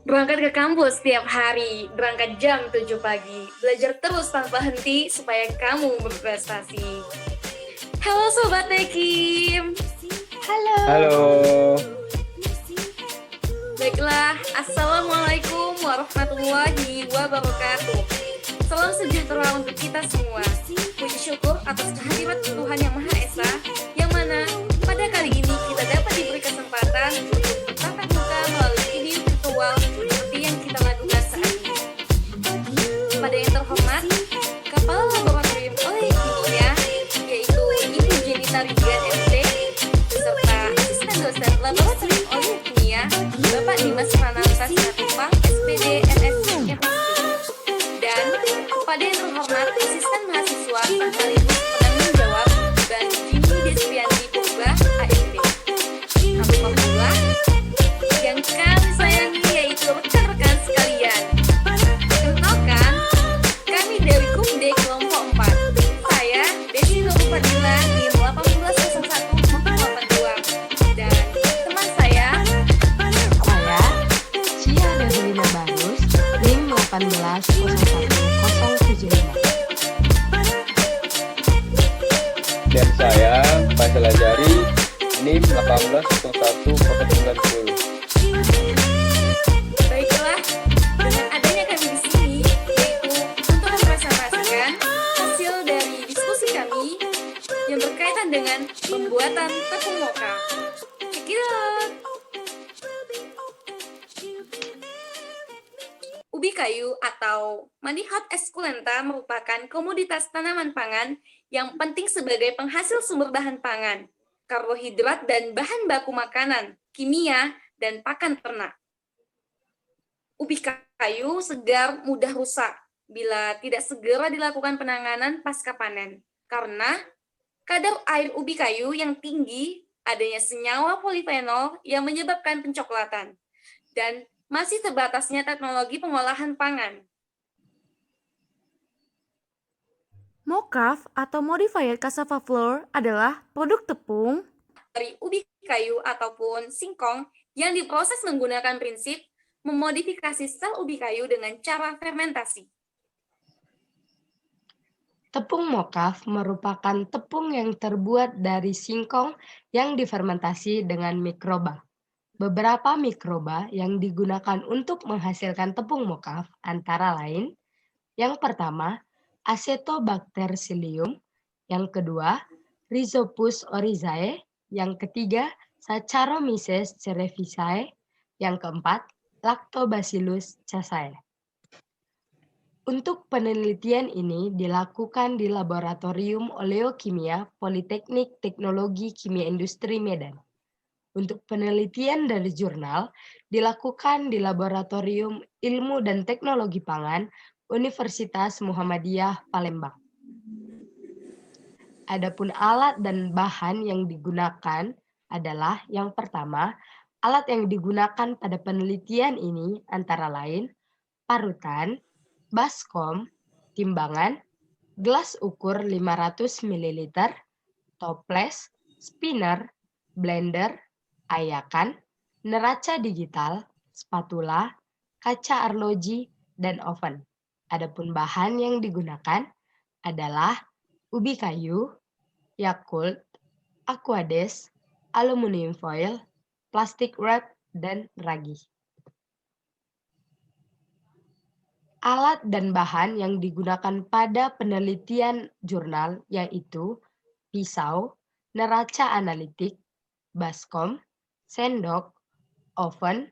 Berangkat ke kampus setiap hari, berangkat jam 7 pagi, belajar terus tanpa henti supaya kamu berprestasi. Halo Sobat Tekim. Halo, Baiklah, Assalamualaikum warahmatullahi wabarakatuh. Salam sejahtera untuk kita semua. Puji syukur atas kehadirat Tuhan Yang Maha Esa, yang mana pada kali ini kita dapat diberi kesempatan untuk bertatap muka melalui video virtual seperti yang kita lakukan saat ini. Pada yang terhormat, Kepala Laboratorium Oleh Kimia, yaitu Ibu Jenita Ridwan MT, beserta Asisten Dosen Laboratorium Oleh Kimia, Bapak Dimas Prananta Simatupang, SPD MSc dan kepada yang terhormat Asisten Mahasiswa sekaligus penanggung jawab dan Jimmy Desvianti Purba, ASD. Alhamdulillah, yang kami sayangi yaitu rekan-rekan sekalian. Kenalkan, kami dari KUPD kelompok 4. Saya Desi Nur Fadila di 1801-82 dan teman saya Saya, Cia Devina Barus, NIM 1801075. dan saya Faisal Azhari, NIM 1801090. Baiklah, dengan adanya kami di sini, yaitu untuk mempresentasikan hasil dari diskusi kami yang berkaitan dengan pembuatan tepung moka. Check it out! Ubi kayu atau Manihot esculenta merupakan komoditas tanaman pangan yang penting sebagai penghasil sumber bahan pangan, karbohidrat dan bahan baku makanan, kimia, dan pakan ternak. Ubi kayu segar mudah rusak bila tidak segera dilakukan penanganan pasca panen, karena kadar air ubi kayu yang tinggi, adanya senyawa polifenol yang menyebabkan pencoklatan, dan masih terbatasnya teknologi pengolahan pangan. Mocaf atau Modified Cassava Flour adalah produk tepung Dari ubi kayu ataupun singkong yang diproses menggunakan prinsip memodifikasi sel ubi kayu dengan cara fermentasi. Tepung mokaf merupakan tepung yang terbuat dari singkong yang difermentasi dengan mikroba. Beberapa mikroba yang digunakan untuk menghasilkan tepung mokaf antara lain, yang pertama, Acetobacter psyllium, yang kedua, Rhizopus oryzae, yang ketiga, Saccharomyces cerevisiae, yang keempat, Lactobacillus casei. Untuk penelitian ini dilakukan di Laboratorium Oleokimia Politeknik Teknologi Kimia Industri Medan. Untuk penelitian dari jurnal dilakukan di Laboratorium Ilmu dan Teknologi Pangan Universitas Muhammadiyah Palembang. Adapun alat dan bahan yang digunakan adalah yang pertama, alat yang digunakan pada penelitian ini antara lain parutan, baskom, timbangan, gelas ukur 500 ml, toples, spinner, blender, ayakan, neraca digital, spatula, kaca arloji, dan oven. Adapun bahan yang digunakan adalah ubi kayu, Yakult, Aquades, aluminium foil, plastik wrap, dan ragi. Alat dan bahan yang digunakan pada penelitian jurnal yaitu pisau, neraca analitik, baskom, sendok, oven,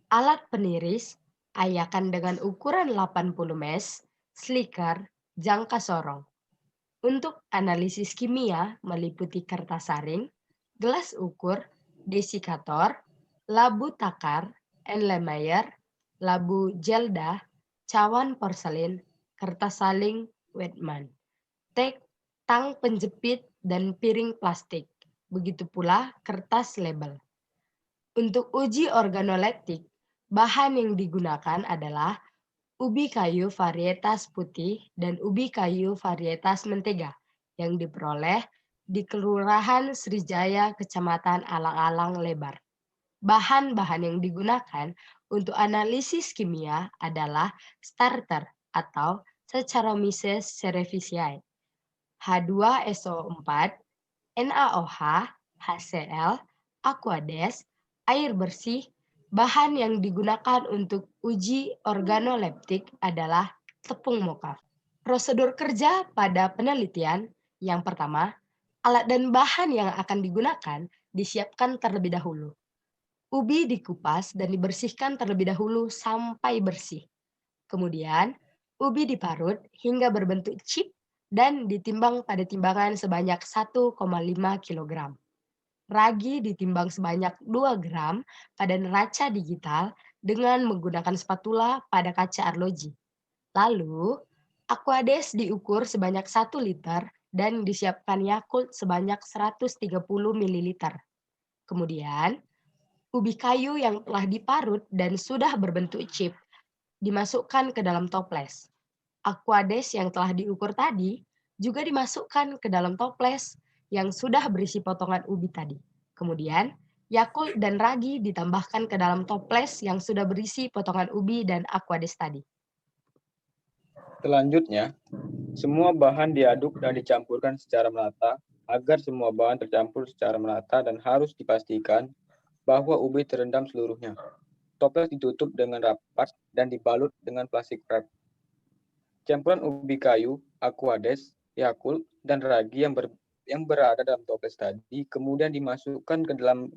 alat peniris, ayakan dengan ukuran 80 mes, sliker, jangka sorong. Untuk analisis kimia meliputi kertas saring, gelas ukur, desikator, labu takar, enlemeyer, labu jelda, cawan porselin, kertas saling Wetman, tang penjepit, dan piring plastik. Begitu pula kertas label. Untuk uji organoleptik, bahan yang digunakan adalah ubi kayu varietas putih dan ubi kayu varietas mentega yang diperoleh di Kelurahan Srijaya, Kecamatan Alang-Alang Lebar. Bahan-bahan yang digunakan untuk analisis kimia adalah starter atau Saccharomyces cerevisiae, H2SO4, NaOH, HCl, Aquades, air bersih. Bahan yang digunakan untuk uji organoleptik adalah tepung mokaf. Prosedur kerja pada penelitian, yang pertama, alat dan bahan yang akan digunakan disiapkan terlebih dahulu. Ubi dikupas dan dibersihkan terlebih dahulu sampai bersih. Kemudian, ubi diparut hingga berbentuk chip dan ditimbang pada timbangan sebanyak 1,5 kg. Ragi ditimbang sebanyak 2 gram pada neraca digital dengan menggunakan spatula pada kaca arloji. Lalu, Aquades diukur sebanyak 1 liter dan disiapkan Yakult sebanyak 130 ml. Kemudian, ubi kayu yang telah diparut dan sudah berbentuk chip dimasukkan ke dalam toples. Aquades yang telah diukur tadi juga dimasukkan ke dalam toples yang sudah berisi potongan ubi tadi. Kemudian, Yakult dan ragi ditambahkan ke dalam toples yang sudah berisi potongan ubi dan Aquades tadi. Selanjutnya, semua bahan diaduk dan dicampurkan secara merata agar semua bahan tercampur secara merata dan harus dipastikan bahwa ubi terendam seluruhnya. Toples ditutup dengan rapat dan dibalut dengan plastik wrap. Campuran ubi kayu, Aquades, Yakult, dan ragi yang berada dalam toples tadi kemudian dimasukkan ke dalam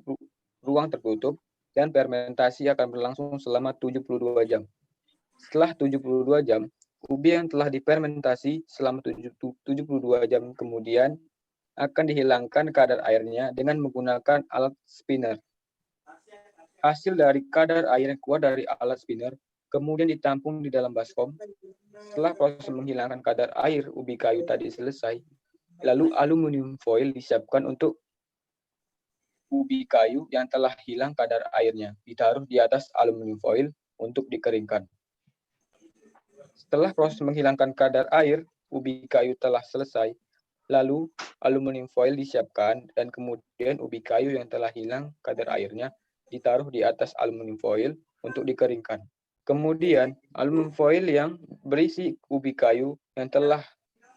ruang tertutup dan fermentasi akan berlangsung selama 72 jam. Setelah 72 jam, ubi yang telah difermentasi selama 72 jam kemudian akan dihilangkan kadar airnya dengan menggunakan alat spinner. Hasil dari kadar air yang keluar dari alat spinner kemudian ditampung di dalam baskom. Setelah proses menghilangkan kadar air ubi kayu tadi selesai, lalu aluminium foil disiapkan untuk ubi kayu yang telah hilang kadar airnya, ditaruh di atas aluminium foil untuk dikeringkan. Setelah proses menghilangkan kadar air ubi kayu telah selesai, lalu aluminium foil disiapkan dan kemudian ubi kayu yang telah hilang kadar airnya ditaruh di atas aluminium foil untuk dikeringkan. Kemudian, aluminium foil yang berisi ubi kayu yang telah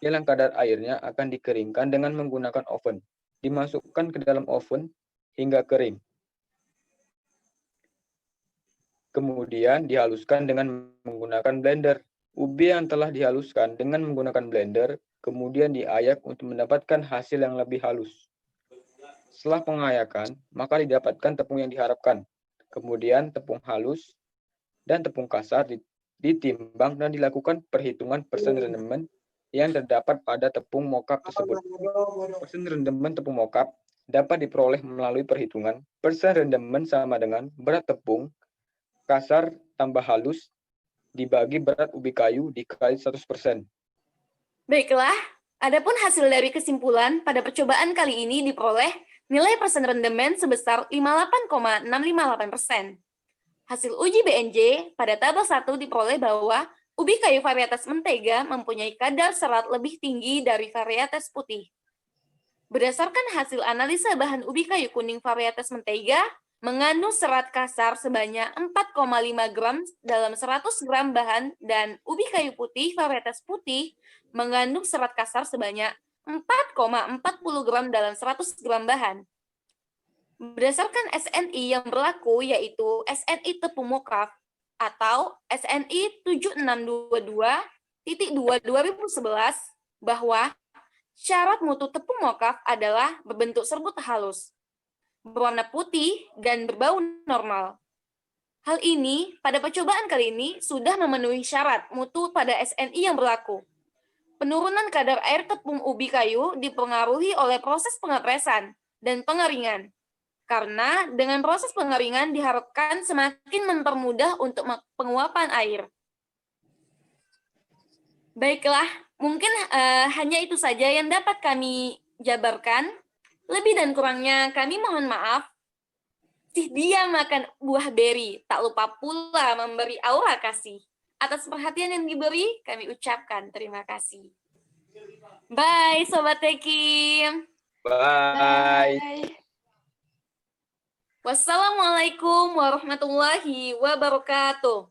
hilang kadar airnya akan dikeringkan dengan menggunakan oven. Dimasukkan ke dalam oven hingga kering. Kemudian dihaluskan dengan menggunakan blender. Ubi yang telah dihaluskan dengan menggunakan blender kemudian diayak untuk mendapatkan hasil yang lebih halus. Setelah pengayakan, maka didapatkan tepung yang diharapkan. Kemudian tepung halus dan tepung kasar ditimbang dan dilakukan perhitungan persen rendemen yang terdapat pada tepung mokap tersebut. Persen rendemen tepung mokap dapat diperoleh melalui perhitungan persen rendemen sama dengan berat tepung kasar tambah halus dibagi berat ubi kayu dikali 100%. Baiklah, adapun hasil dari kesimpulan pada percobaan kali ini diperoleh nilai persen rendemen sebesar 58,658%. Hasil uji BNJ pada tabel 1 diperoleh bahwa ubi kayu varietas mentega mempunyai kadar serat lebih tinggi dari varietas putih. Berdasarkan hasil analisa bahan ubi kayu kuning varietas mentega, mengandung serat kasar sebanyak 4,5 gram dalam 100 gram bahan dan ubi kayu putih varietas putih mengandung serat kasar sebanyak 4,40 gram dalam 100 gram bahan. Berdasarkan SNI yang berlaku yaitu SNI tepung mokaf atau SNI 7622.2/2011 bahwa syarat mutu tepung mokaf adalah berbentuk serbuk halus, berwarna putih, dan berbau normal. Hal ini pada percobaan kali ini sudah memenuhi syarat mutu pada SNI yang berlaku. Penurunan kadar air tepung ubi kayu dipengaruhi oleh proses pengepresan dan pengeringan. Karena dengan proses pengeringan diharapkan semakin mempermudah untuk penguapan air. Baiklah, mungkin hanya itu saja yang dapat kami jabarkan. Lebih dan kurangnya kami mohon maaf. Si dia makan buah beri, tak lupa pula memberi aura kasih. Atas perhatian yang diberi, kami ucapkan terima kasih. Bye, Sobat Tekim. Bye. Bye. Wassalamualaikum warahmatullahi wabarakatuh.